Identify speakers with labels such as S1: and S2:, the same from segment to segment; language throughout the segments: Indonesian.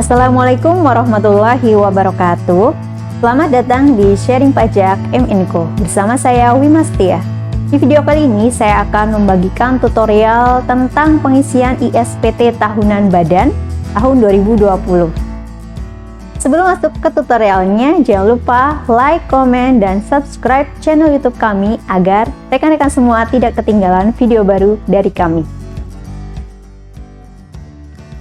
S1: Assalamualaikum warahmatullahi wabarakatuh. Selamat datang di Sharing Pajak M&Co bersama saya Wimastia. Di video kali ini saya akan membagikan tutorial tentang pengisian ISPT tahunan badan tahun 2020. Sebelum masuk ke tutorialnya, jangan lupa like, komen, dan subscribe channel YouTube kami agar rekan-rekan semua tidak ketinggalan video baru dari kami.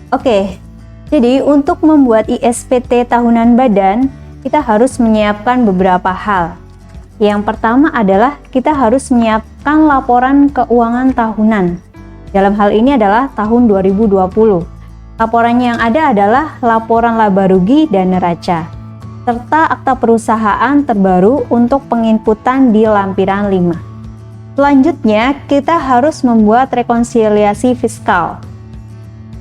S1: Oke, jadi untuk membuat ISPT tahunan badan, kita harus menyiapkan beberapa hal. Yang pertama adalah kita harus menyiapkan laporan keuangan tahunan. Dalam hal ini adalah tahun 2020. Laporannya yang ada adalah laporan laba rugi dan neraca, serta akta perusahaan terbaru untuk penginputan di lampiran 5. Selanjutnya, kita harus membuat rekonsiliasi fiskal.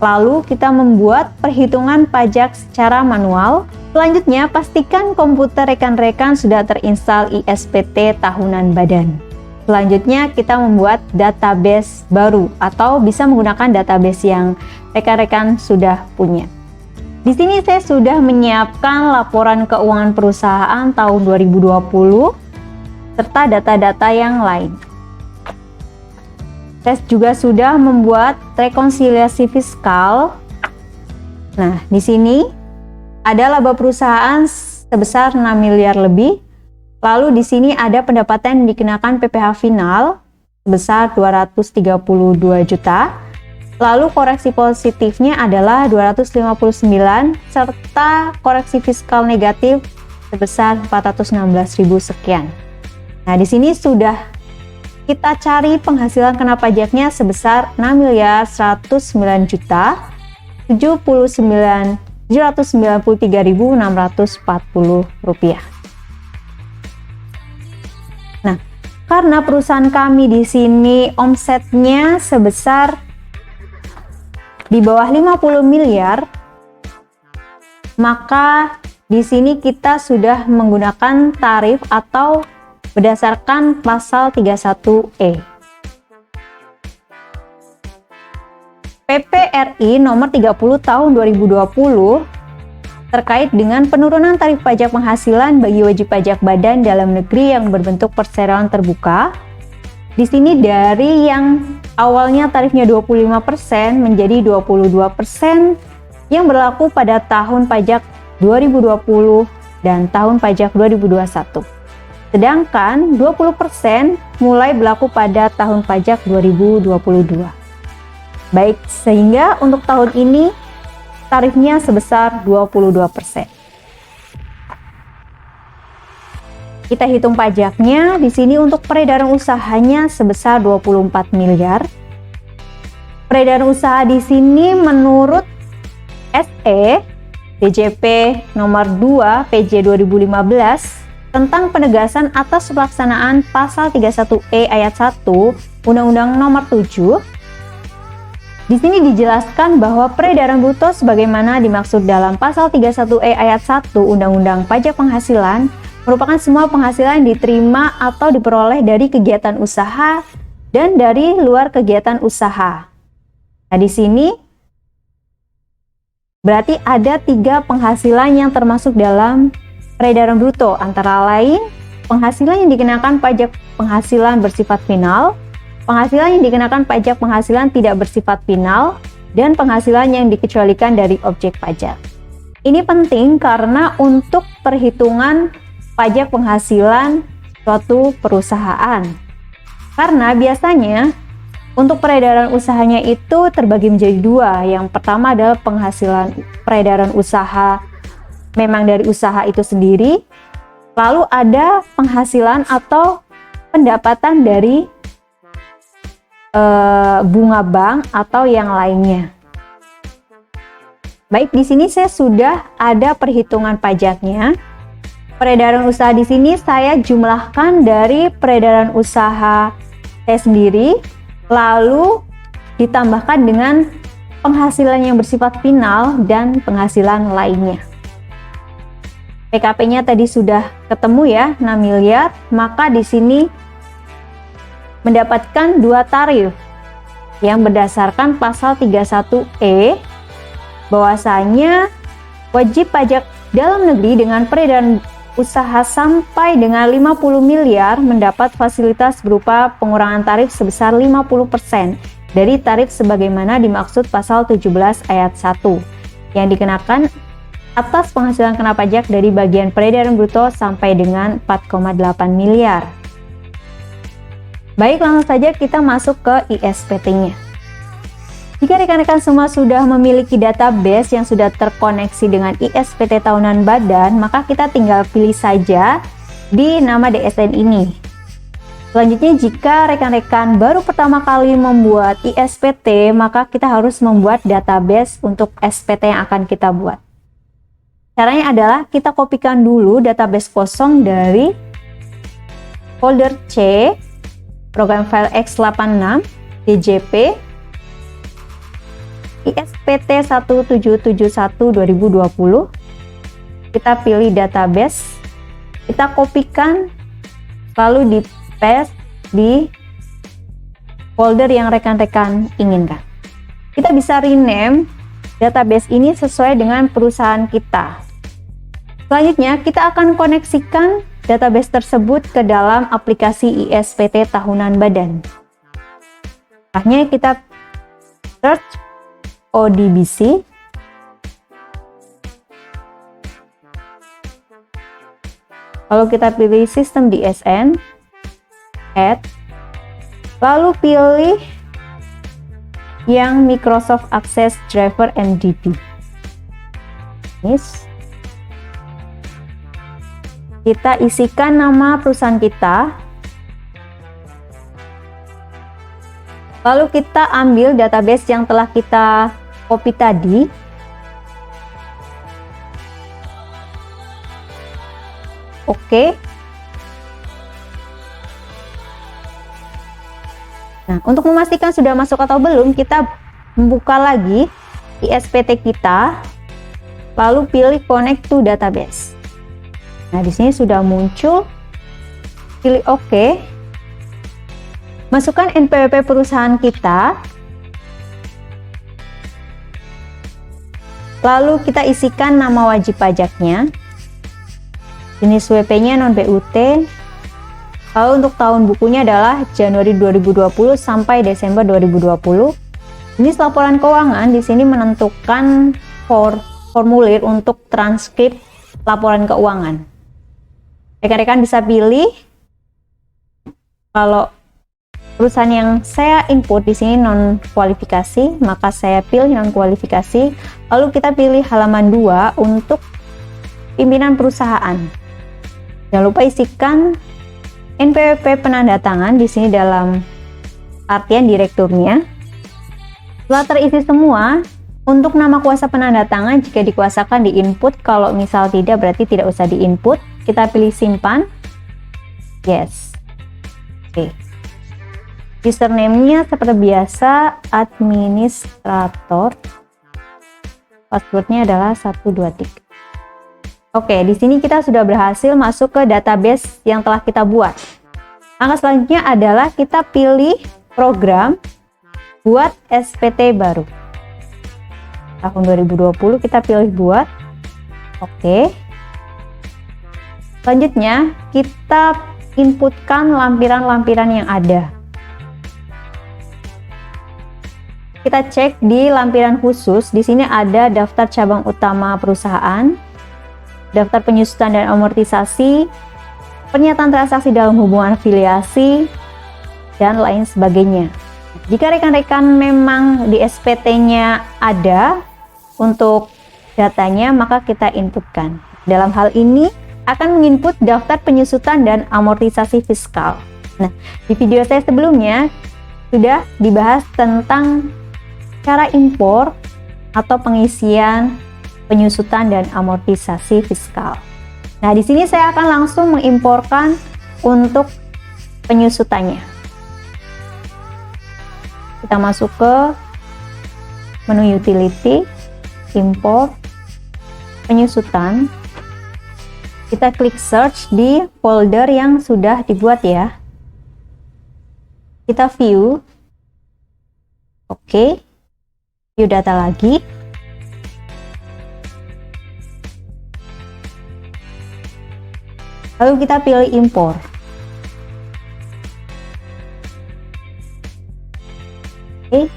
S1: Lalu kita membuat perhitungan pajak secara manual. Selanjutnya, pastikan komputer rekan-rekan sudah terinstall ISPT tahunan badan. Selanjutnya, kita membuat database baru atau bisa menggunakan database yang rekan-rekan sudah punya. Di sini saya sudah menyiapkan laporan keuangan perusahaan tahun 2020 serta data-data yang lain. Saya juga sudah membuat rekonsiliasi fiskal. Nah, di sini ada laba perusahaan sebesar 6 miliar lebih. Lalu di sini ada pendapatan yang dikenakan PPh final sebesar 232 juta. Lalu koreksi positifnya adalah 259 serta koreksi fiskal negatif sebesar 416.000 sekian. Nah, di sini sudah kita cari penghasilan kena pajaknya sebesar 6.109.793.640 rupiah. Nah, karena perusahaan kami di sini omsetnya sebesar di bawah 50 miliar, maka di sini kita sudah menggunakan tarif atau berdasarkan pasal 31E. PP RI nomor 30 tahun 2020 terkait dengan penurunan tarif pajak penghasilan bagi wajib pajak badan dalam negeri yang berbentuk perseroan terbuka. Di sini dari yang awalnya tarifnya 25% menjadi 22% yang berlaku pada tahun pajak 2020 dan tahun pajak 2021. Sedangkan 20% mulai berlaku pada tahun pajak 2022. Baik, sehingga untuk tahun ini tarifnya sebesar 22%. Kita hitung pajaknya di sini untuk peredaran usahanya sebesar 24 miliar. Peredaran usaha di sini menurut SE DJP nomor 2 PJ 2015 tentang penegasan atas pelaksanaan pasal 31E ayat 1 Undang-Undang nomor 7. Di sini dijelaskan bahwa peredaran bruto sebagaimana dimaksud dalam pasal 31E ayat 1 Undang-Undang Pajak Penghasilan merupakan semua penghasilan yang diterima atau diperoleh dari kegiatan usaha dan dari luar kegiatan usaha. Nah, di sini berarti ada 3 penghasilan yang termasuk dalam peredaran bruto, antara lain penghasilan yang dikenakan pajak penghasilan bersifat final, penghasilan yang dikenakan pajak penghasilan tidak bersifat final, dan penghasilan yang dikecualikan dari objek pajak. Ini penting karena untuk perhitungan pajak penghasilan suatu perusahaan. Karena biasanya untuk peredaran usahanya itu terbagi menjadi 2. Yang pertama adalah penghasilan peredaran usaha memang dari usaha itu sendiri, lalu ada penghasilan atau pendapatan dari bunga bank atau yang lainnya. Baik, di sini saya sudah ada perhitungan pajaknya. Peredaran usaha di sini saya jumlahkan dari peredaran usaha saya sendiri, lalu ditambahkan dengan penghasilan yang bersifat final dan penghasilan lainnya. PKP-nya tadi sudah ketemu ya, 6 miliar, maka di sini mendapatkan 2 tarif yang berdasarkan pasal 31E bahwasanya wajib pajak dalam negeri dengan peredaran usaha sampai dengan 50 miliar mendapat fasilitas berupa pengurangan tarif sebesar 50% dari tarif sebagaimana dimaksud pasal 17 ayat 1 yang dikenakan atas penghasilan kena pajak dari bagian peredaran bruto sampai dengan 4,8 miliar. Baik, langsung saja kita masuk ke ISPT-nya. Jika rekan-rekan semua sudah memiliki database yang sudah terkoneksi dengan ISPT tahunan badan, maka kita tinggal pilih saja di nama DSN ini. Selanjutnya, jika rekan-rekan baru pertama kali membuat ISPT, maka kita harus membuat database untuk SPT yang akan kita buat. Caranya adalah kita kopikan dulu database kosong dari folder C, program file x86, DJP, ISPT 1771 2020. Kita pilih database, kita kopikan, lalu di paste di folder yang rekan-rekan inginkan. Kita bisa rename database ini sesuai dengan perusahaan kita. Selanjutnya, kita akan koneksikan database tersebut ke dalam aplikasi ISPT tahunan badan. Setelahnya kita search ODBC. Lalu kita pilih sistem DSN, add, lalu pilih yang Microsoft Access Driver MDB. Yes. Kita isikan nama perusahaan kita, lalu kita ambil database yang telah kita copy tadi, oke. Nah, untuk memastikan sudah masuk atau belum, kita membuka lagi ISPT kita, lalu pilih connect to database. Nah, di sini sudah muncul, pilih OK. Masukkan NPWP perusahaan kita. Lalu kita isikan nama wajib pajaknya. Jenis WP-nya non-BUT. Lalu untuk tahun bukunya adalah Januari 2020 sampai Desember 2020. Jenis laporan keuangan di sini menentukan formulir untuk transkrip laporan keuangan. Rekan-rekan bisa pilih, kalau perusahaan yang saya input di sini non kualifikasi, maka saya pilih non kualifikasi. Lalu kita pilih halaman 2 untuk pimpinan perusahaan. Jangan lupa isikan NPWP penandatangan di sini dalam artian direkturnya. Setelah terisi semua, untuk nama kuasa penandatangan jika dikuasakan di input, kalau misal tidak berarti tidak usah di input. Kita pilih simpan. Yes. Oke. Username-nya seperti biasa administrator. Password-nya adalah 123. Oke, di sini kita sudah berhasil masuk ke database yang telah kita buat. Langkah selanjutnya adalah kita pilih program buat SPT baru. Tahun 2020 kita pilih buat. Oke. Selanjutnya kita inputkan lampiran-lampiran yang ada. Kita cek di lampiran khusus. Di sini ada daftar cabang utama perusahaan, daftar penyusutan dan amortisasi, pernyataan transaksi dalam hubungan afiliasi, dan lain sebagainya. Jika rekan-rekan memang di SPT-nya ada untuk datanya, maka kita inputkan. Dalam hal ini akan menginput daftar penyusutan dan amortisasi fiskal. Nah, di video saya sebelumnya sudah dibahas tentang cara impor atau pengisian penyusutan dan amortisasi fiskal. Nah, di sini saya akan langsung mengimporkan untuk penyusutannya. Kita masuk ke menu utility, import, penyusutan. Kita klik search di folder yang sudah dibuat ya. Kita view. Oke. View data lagi. Lalu kita pilih impor. Oke.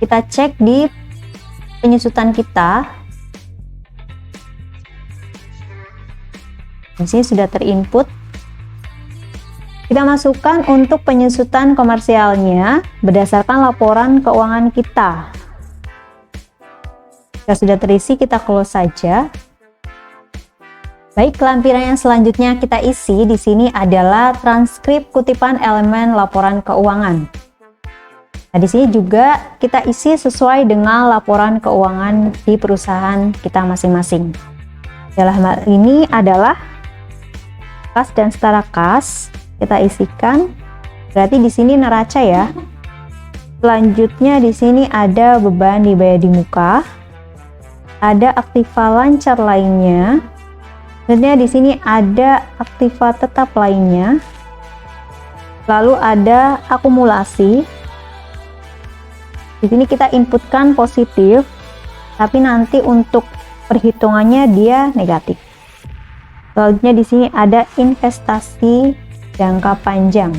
S1: Kita cek di penyusutan kita. Di sini sudah terinput. Kita masukkan untuk penyusutan komersialnya berdasarkan laporan keuangan kita. Jika sudah terisi, kita close saja. Baik, lampiran yang selanjutnya kita isi di sini adalah transkrip kutipan elemen laporan keuangan. Nah, di sini juga kita isi sesuai dengan laporan keuangan di perusahaan kita masing-masing. Dalam hal ini adalah kas dan setara kas. Kita isikan, berarti di sini neraca ya. Selanjutnya di sini ada beban dibayar di muka, ada aktiva lancar lainnya, selanjutnya di sini ada aktiva tetap lainnya, lalu ada akumulasi. Di sini kita inputkan positif, tapi nanti untuk perhitungannya dia negatif. Selanjutnya di sini ada investasi jangka panjang.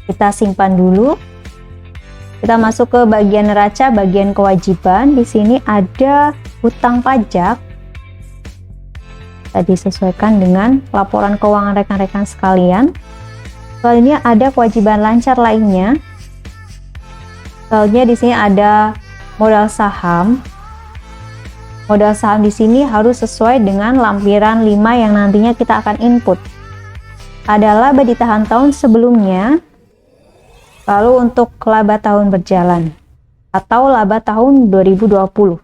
S1: Kita simpan dulu. Kita masuk ke bagian neraca, bagian kewajiban. Di sini ada hutang pajak. Kita disesuaikan dengan laporan keuangan rekan-rekan sekalian. Selanjutnya ada kewajiban lancar lainnya. Selanjutnya di sini ada modal saham. Modal saham di sini harus sesuai dengan lampiran 5 yang nantinya kita akan input. Ada laba di tahun sebelumnya, lalu untuk laba tahun berjalan atau laba tahun 2020.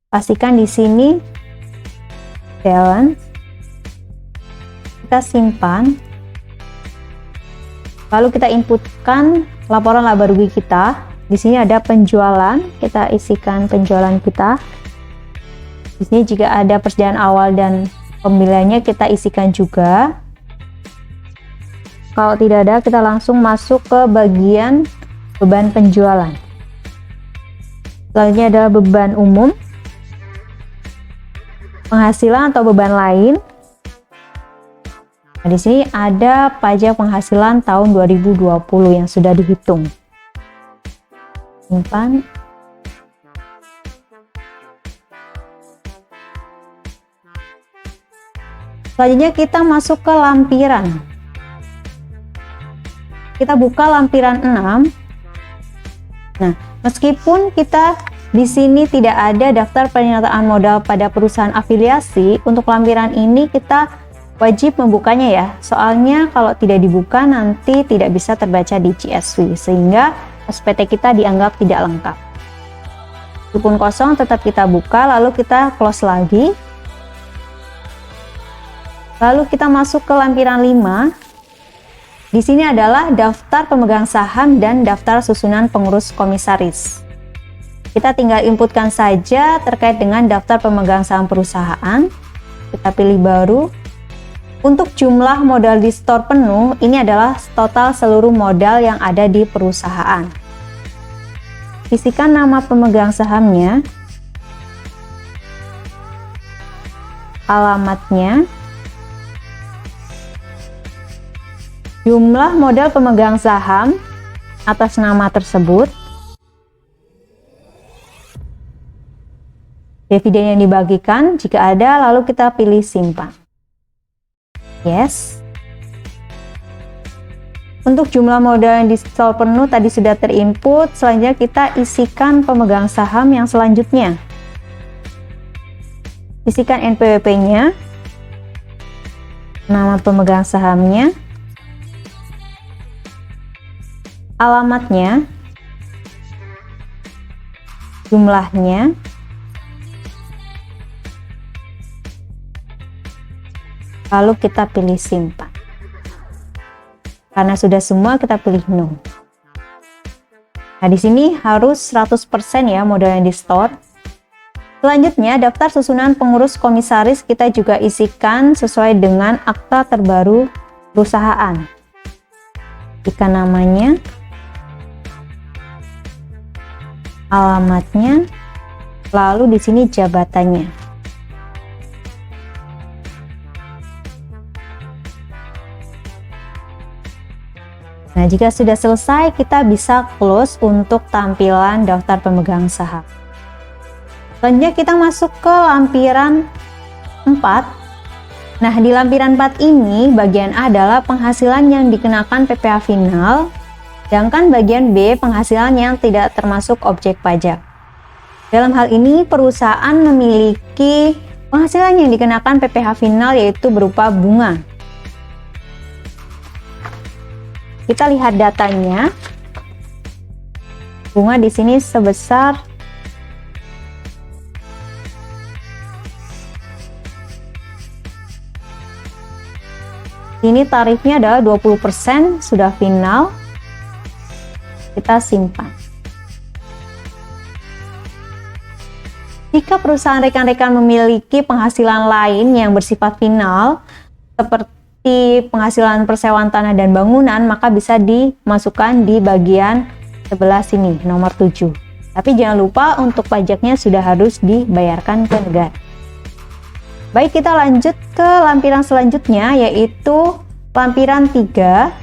S1: Pastikan di sini balance. Kita simpan. Lalu kita inputkan laporan laba rugi kita. Di sini ada penjualan, kita isikan penjualan kita. Di sini jika ada persedia awal dan pembeliannya kita isikan juga. Kalau tidak ada, kita langsung masuk ke bagian beban penjualan. Selanjutnya adalah beban umum, penghasilan atau beban lain. Nah, di sini ada pajak penghasilan tahun 2020 yang sudah dihitung. Simpan. Selanjutnya kita masuk ke lampiran. Kita buka lampiran 6. Nah, meskipun kita di sini tidak ada daftar pernyataan modal pada perusahaan afiliasi, untuk lampiran ini kita wajib membukanya ya. Soalnya kalau tidak dibuka nanti tidak bisa terbaca di CSV, sehingga SPT kita dianggap tidak lengkap. Meskipun kosong tetap kita buka, lalu kita close lagi. Lalu kita masuk ke lampiran 5. Di sini adalah daftar pemegang saham dan daftar susunan pengurus komisaris. Kita tinggal inputkan saja terkait dengan daftar pemegang saham perusahaan. Kita pilih baru. Untuk jumlah modal di store penuh, ini adalah total seluruh modal yang ada di perusahaan. Isikan nama pemegang sahamnya, alamatnya, jumlah modal pemegang saham atas nama tersebut, dividen yang dibagikan jika ada, lalu kita pilih simpan. Yes. Untuk jumlah modal yang di store penuh tadi sudah terinput. Selanjutnya kita isikan pemegang saham yang selanjutnya. Isikan NPWP-nya, nama pemegang sahamnya, alamatnya, jumlahnya, lalu kita pilih simpan. Karena sudah semua, kita pilih no. Nah, di sini harus 100% ya modal yang di store. Selanjutnya, daftar susunan pengurus komisaris kita juga isikan sesuai dengan akta terbaru perusahaan. Isikan namanya, alamatnya, lalu di sini jabatannya. Nah, jika sudah selesai, kita bisa close untuk tampilan daftar pemegang saham. Selanjutnya kita masuk ke lampiran 4. Nah, di lampiran 4 ini bagian A adalah penghasilan yang dikenakan PPh final, sedangkan bagian B penghasilan yang tidak termasuk objek pajak. Dalam hal ini, perusahaan memiliki penghasilan yang dikenakan PPh final yaitu berupa bunga. Kita lihat datanya. Bunga di sini sebesar ini tarifnya adalah 20%, sudah final. Kita simpan. Jika perusahaan rekan-rekan memiliki penghasilan lain yang bersifat final, seperti penghasilan persewaan tanah dan bangunan, maka bisa dimasukkan di bagian sebelah sini, nomor 7. Tapi jangan lupa untuk pajaknya sudah harus dibayarkan ke negara. Baik, kita lanjut ke lampiran selanjutnya, yaitu lampiran 3.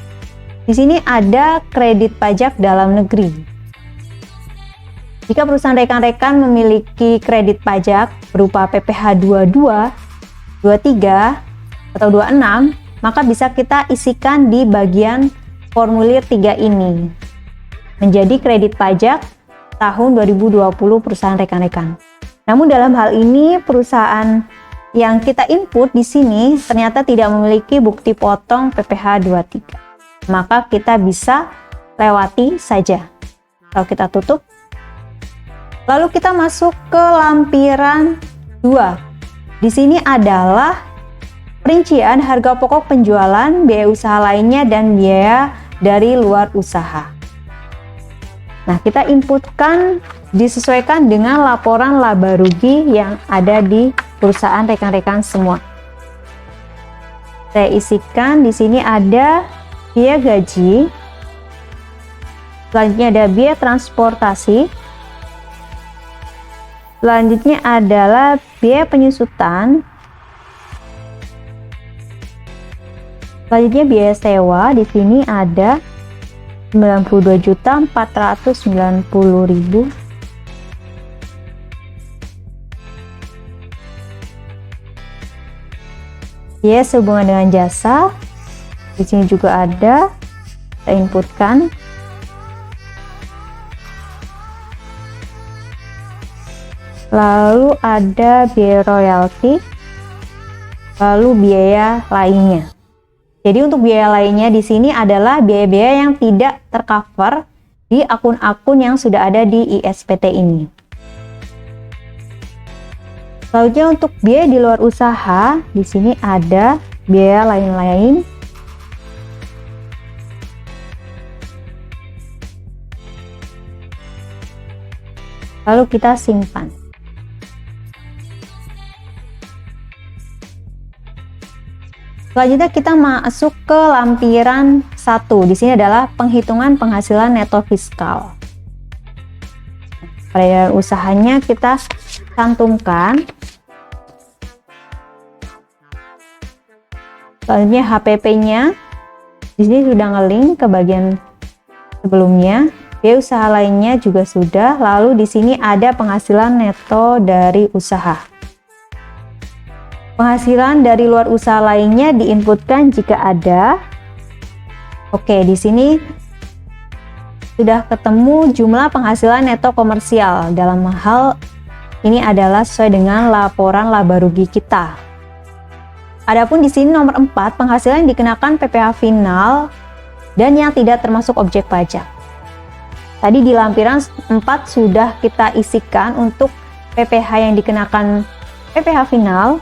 S1: Di sini ada kredit pajak dalam negeri. Jika perusahaan rekan-rekan memiliki kredit pajak berupa PPh 22, 23, atau 26, maka bisa kita isikan di bagian formulir 3 ini. Menjadi kredit pajak tahun 2020 perusahaan rekan-rekan. Namun dalam hal ini perusahaan yang kita input di sini ternyata tidak memiliki bukti potong PPh 23. Maka kita bisa lewati saja. Kalau kita tutup. Lalu kita masuk ke lampiran 2. Di sini adalah perincian harga pokok penjualan, biaya usaha lainnya, dan biaya dari luar usaha. Nah, kita inputkan disesuaikan dengan laporan laba rugi yang ada di perusahaan rekan-rekan semua. Saya isikan di sini ada biaya gaji, selanjutnya ada biaya transportasi, selanjutnya adalah biaya penyusutan, selanjutnya biaya sewa. Di sini ada 92.490.000. Biaya sehubungan dengan jasa. Di sini juga ada, saya inputkan. Lalu ada biaya royalti, lalu biaya lainnya. Jadi untuk biaya lainnya di sini adalah biaya-biaya yang tidak tercover di akun-akun yang sudah ada di ISPT ini. Selanjutnya untuk biaya di luar usaha, di sini ada biaya lain-lain. Lalu kita simpan. Selanjutnya kita masuk ke lampiran 1. Di sini adalah penghitungan penghasilan neto fiskal. Peredaran usahanya kita cantumkan. Selanjutnya HPP-nya. Di sini sudah nge-link ke bagian sebelumnya. Biaya usaha lainnya juga sudah. Lalu di sini ada penghasilan neto dari usaha. Penghasilan dari luar usaha lainnya diinputkan jika ada. Oke, di sini sudah ketemu jumlah penghasilan neto komersial. Dalam hal ini adalah sesuai dengan laporan laba rugi kita. Adapun di sini nomor 4, penghasilan yang dikenakan PPh final dan yang tidak termasuk objek pajak. Tadi di lampiran 4 sudah kita isikan untuk PPh yang dikenakan PPh final,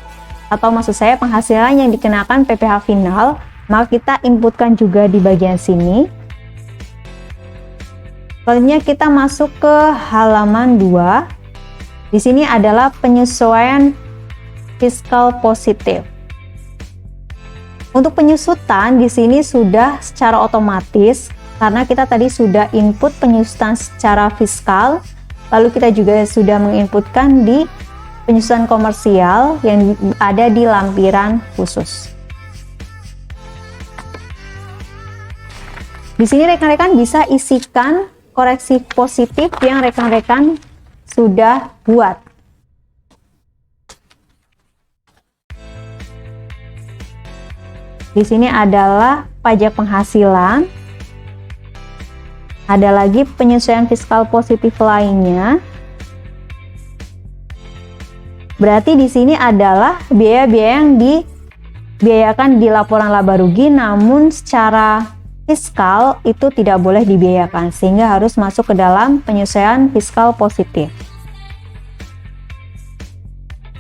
S1: atau maksud saya penghasilan yang dikenakan PPh final, maka kita inputkan juga di bagian sini. Selanjutnya kita masuk ke halaman 2. Di sini adalah penyesuaian fiskal positif. Untuk penyusutan di sini sudah secara otomatis karena kita tadi sudah input penyusutan secara fiskal, lalu kita juga sudah menginputkan di penyusutan komersial yang ada di lampiran khusus. Di sini rekan-rekan bisa isikan koreksi positif yang rekan-rekan sudah buat. Di sini adalah pajak penghasilan. Ada lagi penyesuaian fiskal positif lainnya. Berarti di sini adalah biaya-biaya yang dibiayakan di laporan laba rugi, namun secara fiskal itu tidak boleh dibiayakan, sehingga harus masuk ke dalam penyesuaian fiskal positif.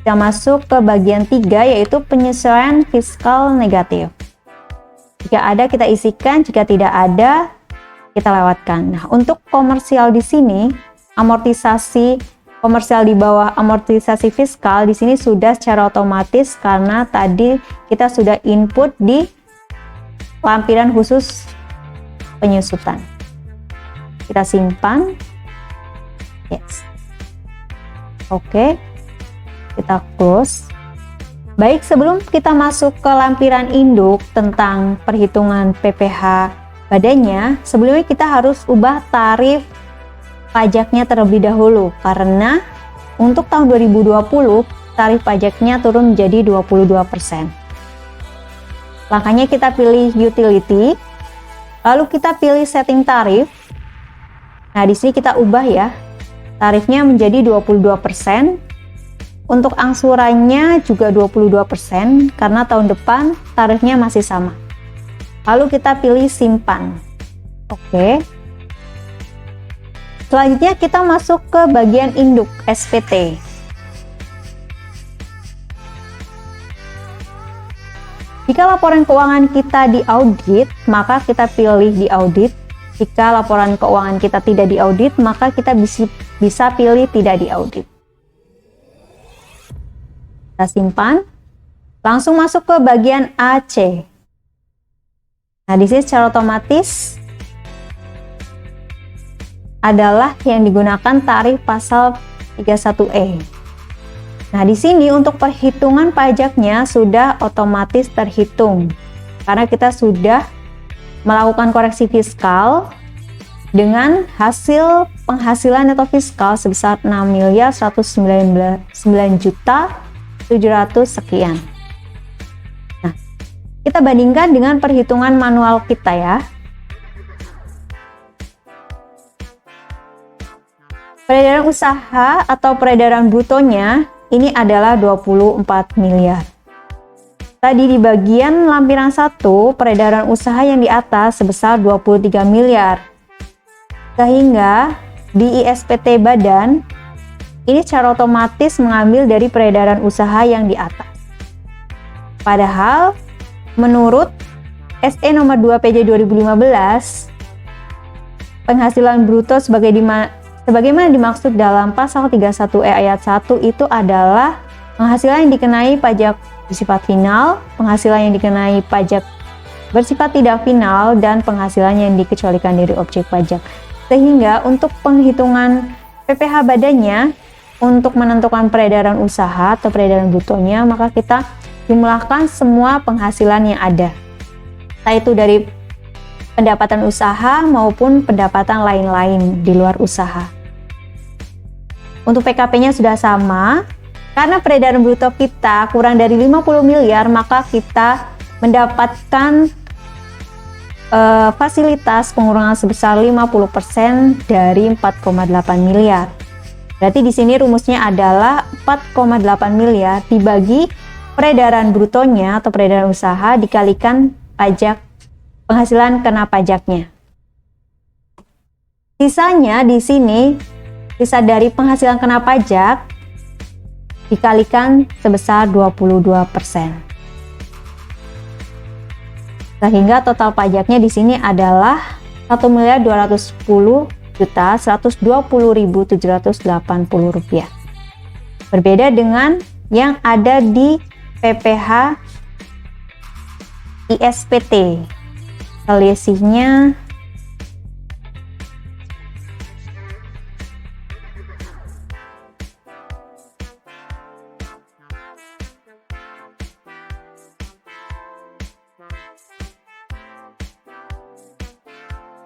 S1: Kita masuk ke bagian 3, yaitu penyesuaian fiskal negatif. Jika ada kita isikan, jika tidak ada kita lewatkan. Nah, untuk komersial di sini, amortisasi komersial di bawah amortisasi fiskal di sini sudah secara otomatis karena tadi kita sudah input di lampiran khusus penyusutan. Kita simpan. Yes. Oke. Kita close. Baik, sebelum kita masuk ke lampiran induk tentang perhitungan PPh badannya, sebelumnya kita harus ubah tarif pajaknya terlebih dahulu, karena untuk tahun 2020 tarif pajaknya turun menjadi 22%. Makanya kita pilih utility, lalu kita pilih setting tarif. Nah, di sini kita ubah ya, tarifnya menjadi 22%. Untuk angsurannya juga 22% karena tahun depan tarifnya masih sama. Lalu kita pilih simpan. Oke. Selanjutnya kita masuk ke bagian induk SPT. Jika laporan keuangan kita diaudit, maka kita pilih diaudit. Jika laporan keuangan kita tidak diaudit, maka kita bisa pilih tidak diaudit. Kita simpan. Langsung masuk ke bagian AC. Nah, di sini secara otomatis adalah yang digunakan tarif pasal 31E. Nah, di sini untuk perhitungan pajaknya sudah otomatis terhitung karena kita sudah melakukan koreksi fiskal dengan hasil penghasilan neto fiskal sebesar 6.199.700 sekian. Nah, kita bandingkan dengan perhitungan manual kita ya. Peredaran usaha atau peredaran brutonya ini adalah 24 miliar. Tadi di bagian lampiran 1, peredaran usaha yang di atas sebesar 23 miliar. Sehingga di ISPT badan ini secara otomatis mengambil dari peredaran usaha yang di atas. Padahal menurut SE nomor 2 PJ 2015, penghasilan bruto sebagaimana dimaksud dalam pasal 31E ayat 1 itu adalah penghasilan yang dikenai pajak bersifat final, penghasilan yang dikenai pajak bersifat tidak final, dan penghasilan yang dikecualikan dari objek pajak. Sehingga untuk penghitungan PPh badannya, untuk menentukan peredaran usaha atau peredaran brutonya, maka kita jumlahkan semua penghasilan yang ada, entah itu dari pendapatan usaha maupun pendapatan lain-lain di luar usaha. Untuk PKP-nya sudah sama, karena peredaran bruto kita kurang dari 50 miliar, maka kita mendapatkan fasilitas pengurangan sebesar 50% dari 4,8 miliar. Berarti di sini rumusnya adalah 4,8 miliar dibagi peredaran brutonya atau peredaran usaha dikalikan pajak penghasilan kena pajaknya. Sisanya di sini, sisa dari penghasilan kena pajak dikalikan sebesar 22%. Sehingga total pajaknya di sini adalah 1.210.120.780 rupiah. Berbeda dengan yang ada di PPh ISPT. Selisihnya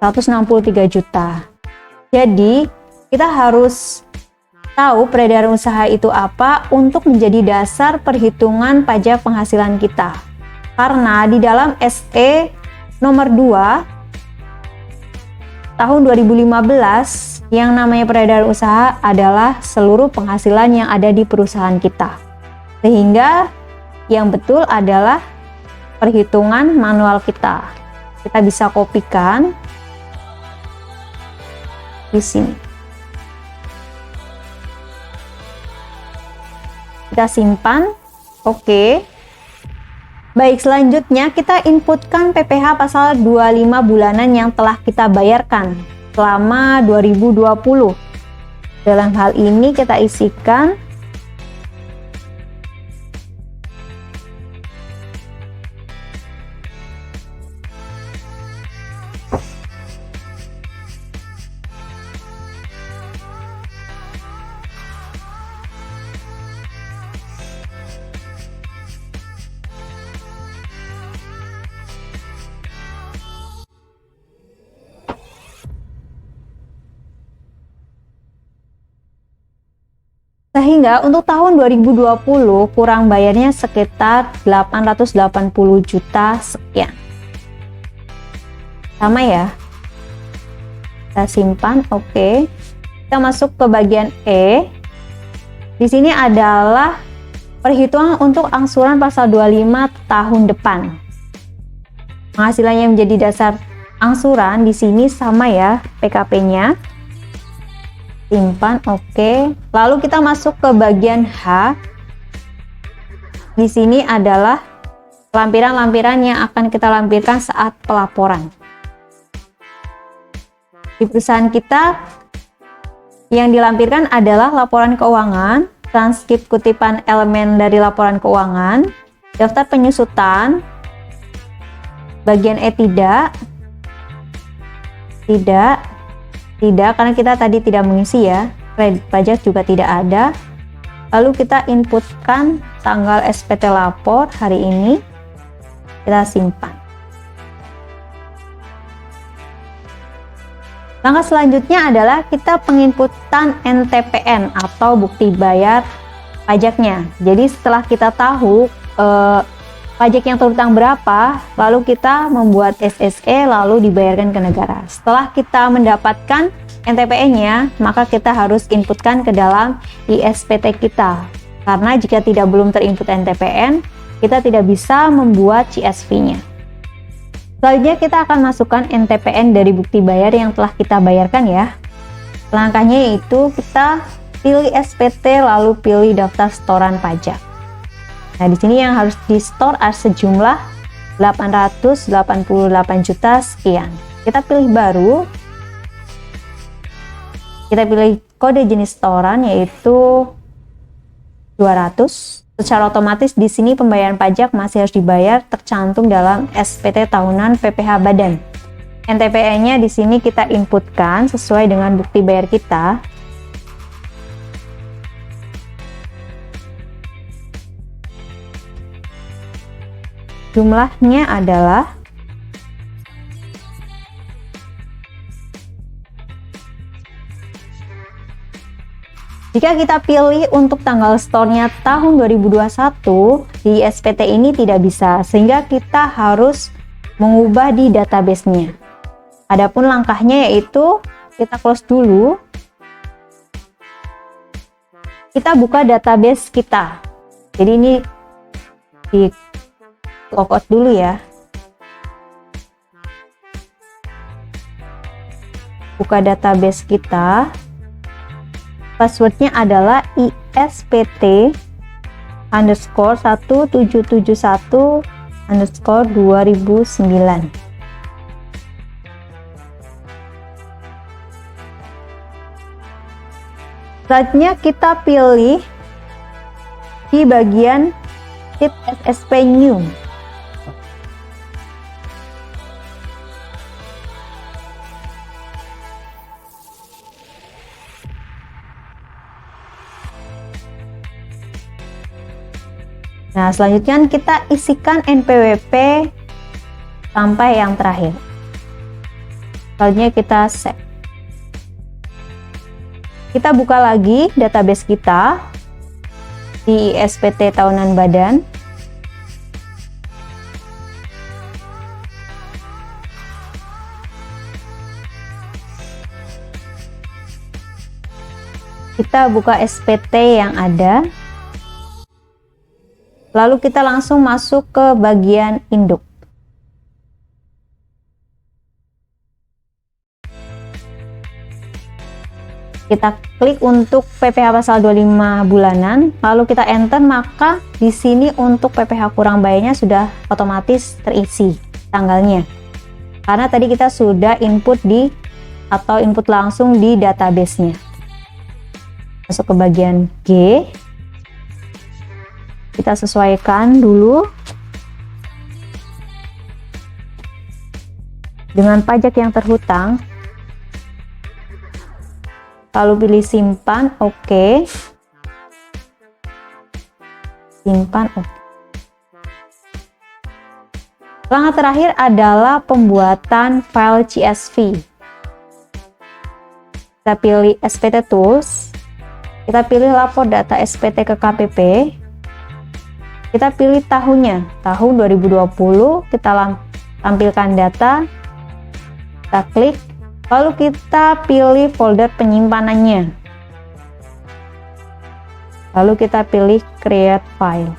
S1: 163 juta. Jadi, kita harus tahu peredaran usaha itu apa untuk menjadi dasar perhitungan pajak penghasilan kita. Karena di dalam SE nomor 2 tahun 2015 yang namanya peredaran usaha adalah seluruh penghasilan yang ada di perusahaan kita. Sehingga yang betul adalah perhitungan manual kita. Kita bisa kopikan di sini. Kita simpan. Oke. Baik, selanjutnya kita inputkan PPh pasal 25 bulanan yang telah kita bayarkan selama 2020. Dalam hal ini kita isikan sehingga untuk tahun 2020 kurang bayarnya sekitar 880 juta sekian. Sama ya. Kita simpan, oke. Kita masuk ke bagian E. Di sini adalah perhitungan untuk angsuran pasal 25 tahun depan. Penghasilannya menjadi dasar angsuran di sini sama ya PKP-nya. Simpan, oke. Lalu kita masuk ke bagian H. Di sini adalah lampiran-lampiran yang akan kita lampirkan saat pelaporan. Di perusahaan kita yang dilampirkan adalah laporan keuangan, transkrip kutipan elemen dari laporan keuangan, daftar penyusutan, bagian E tidak, karena kita tadi tidak mengisi ya, kredit pajak juga tidak ada. Lalu kita inputkan tanggal SPT lapor hari ini, kita simpan. Langkah selanjutnya adalah kita penginputan NTPN atau bukti bayar pajaknya. Jadi setelah kita tahu pajak yang terutang berapa, lalu kita membuat SSE lalu dibayarkan ke negara. Setelah kita mendapatkan NTPN-nya, maka kita harus inputkan ke dalam ISPT kita. Karena jika belum terinput NTPN, kita tidak bisa membuat CSV-nya. Selanjutnya kita akan masukkan NTPN dari bukti bayar yang telah kita bayarkan ya. Langkahnya yaitu kita pilih SPT lalu pilih daftar setoran pajak. Nah, di sini yang harus di-store sejumlah 888 juta sekian. Kita pilih baru. Kita pilih kode jenis setoran yaitu 200. Secara otomatis di sini pembayaran pajak masih harus dibayar tercantum dalam SPT tahunan PPh Badan. NTPN-nya di sini kita inputkan sesuai dengan bukti bayar kita. Jumlahnya adalah jika kita pilih untuk tanggal store-nya tahun 2021 di SPT ini tidak bisa, sehingga kita harus mengubah di database-nya. Adapun langkahnya yaitu kita close dulu. Kita buka database kita. Jadi ini di logout dulu ya. Buka database kita. Passwordnya adalah ISPT underscore 1771 underscore 2009. Selanjutnya kita pilih di bagian sheet SSP new. Nah, selanjutnya kita isikan NPWP sampai yang terakhir. Selanjutnya kita save. Kita buka lagi database kita di SPT tahunan badan. Kita buka SPT yang ada. Lalu kita langsung masuk ke bagian induk. Kita klik untuk PPh pasal 25 bulanan, lalu kita enter, maka di sini untuk PPh kurang bayarnya sudah otomatis terisi tanggalnya. Karena tadi kita sudah input input langsung di database-nya. Masuk ke bagian G. Kita sesuaikan dulu dengan pajak yang terhutang. Lalu pilih simpan, oke. Simpan, oke. Langkah terakhir adalah pembuatan file CSV. Kita pilih SPT Tools. Kita pilih lapor data SPT ke KPP. Kita pilih tahunnya, tahun 2020. Kita tampilkan data. Kita klik. Lalu kita pilih folder penyimpanannya. Lalu kita pilih create file.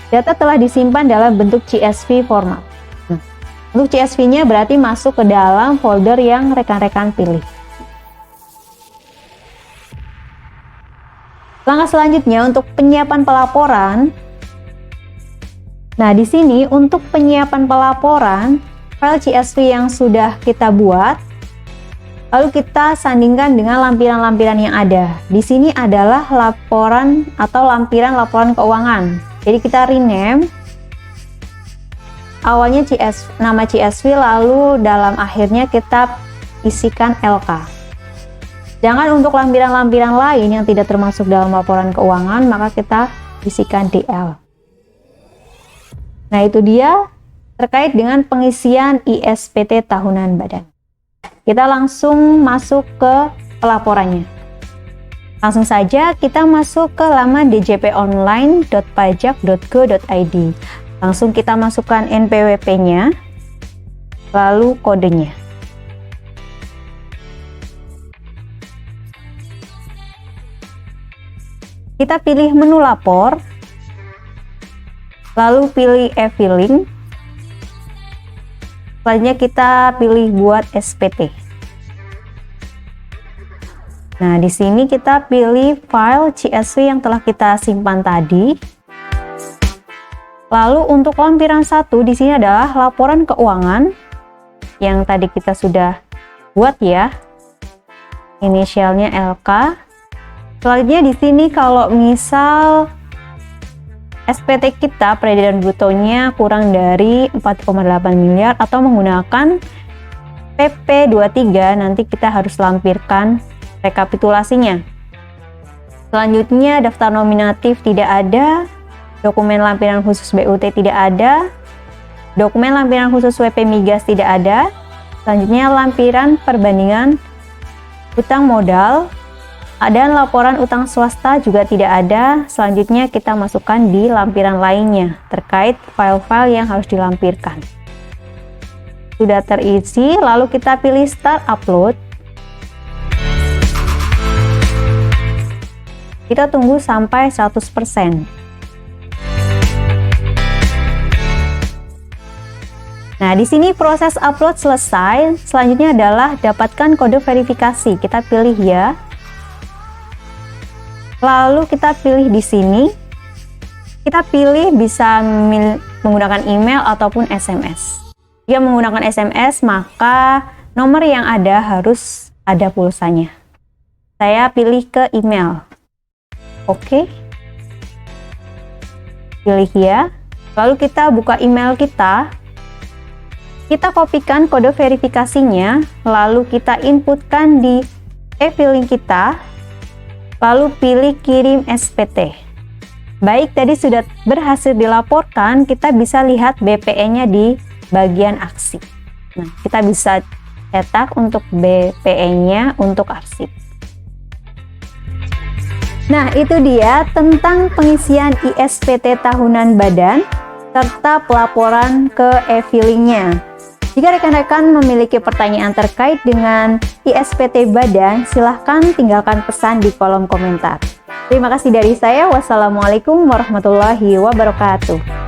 S1: Data telah disimpan dalam bentuk CSV format. Untuk CSV-nya berarti masuk ke dalam folder yang rekan-rekan pilih. Langkah selanjutnya untuk penyiapan pelaporan. Nah, di sini untuk penyiapan pelaporan, file CSV yang sudah kita buat, lalu kita sandingkan dengan lampiran-lampiran yang ada. Di sini adalah laporan atau lampiran laporan keuangan. Jadi kita rename, awalnya nama CSV, lalu dalam akhirnya kita isikan LK. Jangan untuk lampiran-lampiran lain yang tidak termasuk dalam laporan keuangan, maka kita isikan DL. Nah, itu dia terkait dengan pengisian ISPT tahunan badan. Kita langsung masuk ke pelaporannya. Langsung saja kita masuk ke laman djponline.pajak.go.id. Langsung kita masukkan NPWP-nya, lalu kodenya. Kita pilih menu lapor. Lalu pilih e-filing. Selanjutnya kita pilih buat SPT. Nah, di sini kita pilih file CSV yang telah kita simpan tadi. Lalu untuk lampiran 1 di sini adalah laporan keuangan yang tadi kita sudah buat ya. Inisialnya LK. Selanjutnya di sini kalau misal SPT kita peredaran brutonya kurang dari 4,8 miliar atau menggunakan PP 23, nanti kita harus lampirkan rekapitulasinya. Selanjutnya daftar nominatif tidak ada, dokumen lampiran khusus BUT tidak ada, dokumen lampiran khusus WP Migas tidak ada. Selanjutnya lampiran perbandingan utang modal dan laporan utang swasta juga tidak ada. Selanjutnya kita masukkan di lampiran lainnya terkait file-file yang harus dilampirkan. Sudah terisi, lalu kita pilih Start Upload. Kita tunggu sampai 100%. Nah, di sini proses upload selesai. Selanjutnya adalah dapatkan kode verifikasi. Kita pilih ya. Lalu kita pilih di sini, kita pilih bisa menggunakan email ataupun SMS. Jika menggunakan SMS, maka nomor yang ada harus ada pulsanya. Saya pilih ke email. Oke. Pilih ya. Lalu kita buka email kita. Kita kopikan kode verifikasinya, lalu kita inputkan di e-filing kita. Lalu pilih kirim SPT. baik tadi sudah berhasil dilaporkan, kita bisa lihat BPE-nya di bagian arsip. Nah, kita bisa cetak untuk BPE-nya untuk arsip. Nah, itu dia tentang pengisian ISPT tahunan badan serta pelaporan ke e-filing-nya. Jika rekan-rekan memiliki pertanyaan terkait dengan ISPT badan, silahkan tinggalkan pesan di kolom komentar. Terima kasih dari saya. Wassalamualaikum warahmatullahi wabarakatuh.